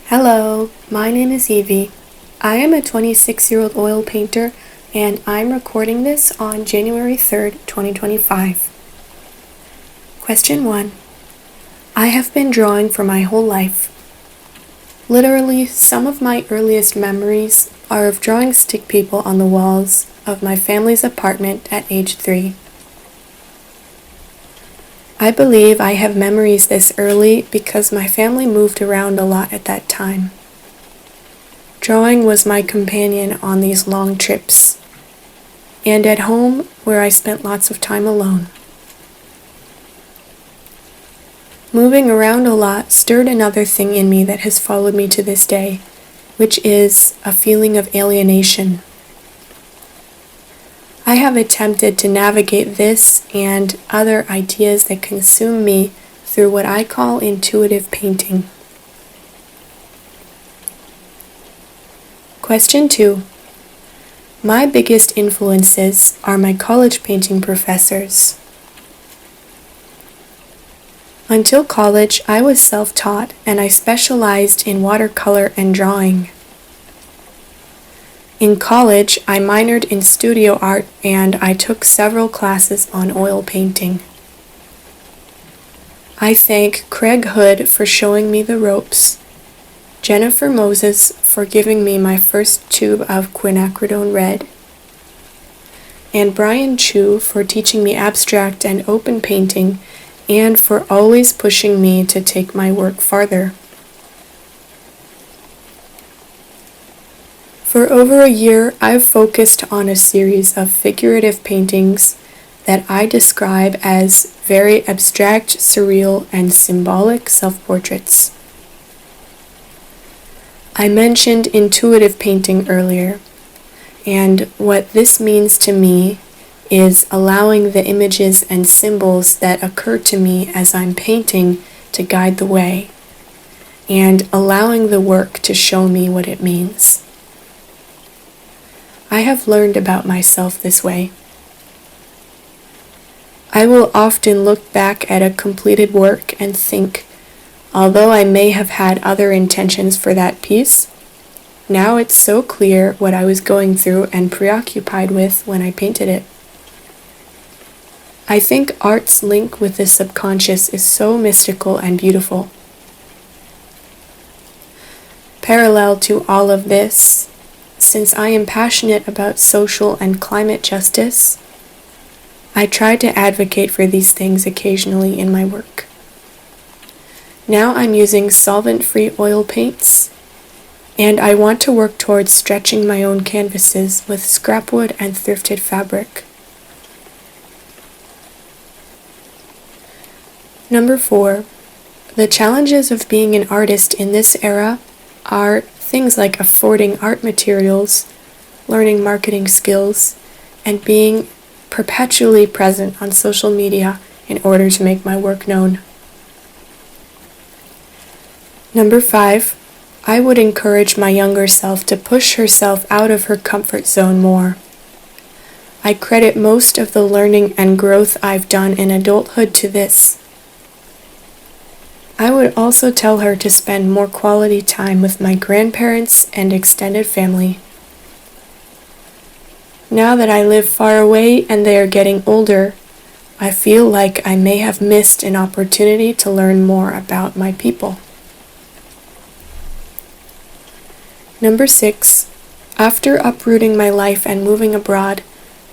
Hello, my name is Evie. I am a 26-year-old oil painter and I'm recording this on January 3rd, 2025. Question 1. I have been drawing for my whole life. Literally, some of my earliest memories are of drawing stick people on the walls of my family's apartment at age 3. I believe I have memories this early because my family moved around a lot at that time. Drawing was my companion on these long trips, and at home where I spent lots of time alone. Moving around a lot stirred another thing in me that has followed me to this day, which is a feeling of alienation. I have attempted to navigate this and other ideas that consume me through what I call intuitive painting. Question 2. My biggest influences are my college painting professors. Until college, I was self-taught and I specialized in watercolor and drawing. In college, I minored in studio art and I took several classes on oil painting. I thank Craig Hood for showing me the ropes, Jennifer Moses for giving me my first tube of quinacridone red, and Brian Chu for teaching me abstract and open painting and for always pushing me to take my work farther. For over a year, I've focused on a series of figurative paintings that I describe as very abstract, surreal, and symbolic self-portraits. I mentioned intuitive painting earlier, and what this means to me is allowing the images and symbols that occur to me as I'm painting to guide the way, and allowing the work to show me what it means. I have learned about myself this way. I will often look back at a completed work and think, although I may have had other intentions for that piece, now it's so clear what I was going through and preoccupied with when I painted it. I think art's link with the subconscious is so mystical and beautiful. Parallel to all of this, since I am passionate about social and climate justice, I try to advocate for these things occasionally in my work. Now I'm using solvent-free oil paints, and I want to work towards stretching my own canvases with scrap wood and thrifted fabric. Number 4. The challenges of being an artist in this era are things like affording art materials, learning marketing skills, and being perpetually present on social media in order to make my work known. Number 5. I would encourage my younger self to push herself out of her comfort zone more. I credit most of the learning and growth I've done in adulthood to this. I would also tell her to spend more quality time with my grandparents and extended family. Now that I live far away and they are getting older, I feel like I may have missed an opportunity to learn more about my people. Number 6. After uprooting my life and moving abroad,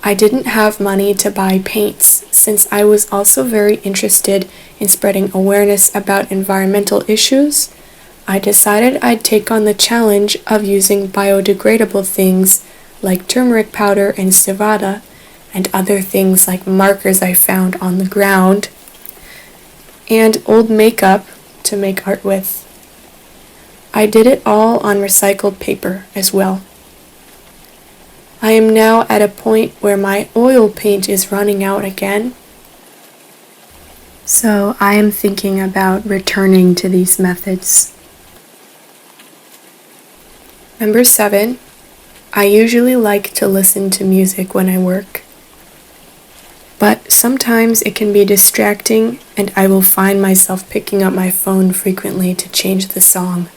I didn't have money to buy paints since I was also very interested in spreading awareness about environmental issues. I decided I'd take on the challenge of using biodegradable things like turmeric powder and civada and other things like markers I found on the ground and old makeup to make art with. I did it all on recycled paper as well. I am now at a point where my oil paint is running out again, so I am thinking about returning to these methods. Number 7. I usually like to listen to music when I work, but sometimes it can be distracting and I will find myself picking up my phone frequently to change the song.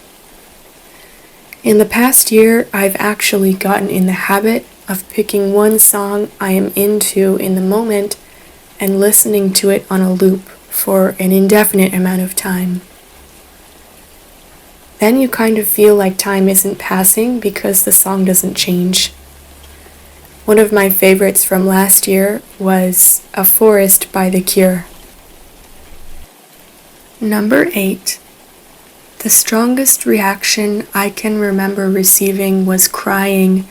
In the past year, I've actually gotten in the habit of picking one song I am into in the moment and listening to it on a loop for an indefinite amount of time. Then you kind of feel like time isn't passing because the song doesn't change. One of my favorites from last year was A Forest by The Cure. Number 8. The strongest reaction I can remember receiving was crying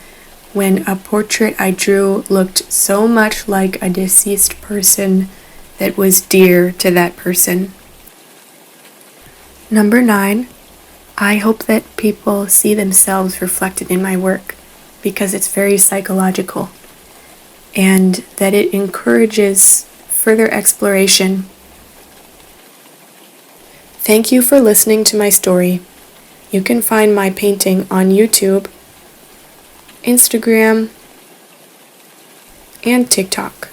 when a portrait I drew looked so much like a deceased person that was dear to that person. Number 9. I hope that people see themselves reflected in my work because it's very psychological and that it encourages further exploration. Thank you for listening to my story. You can find my painting on YouTube, Instagram, and TikTok.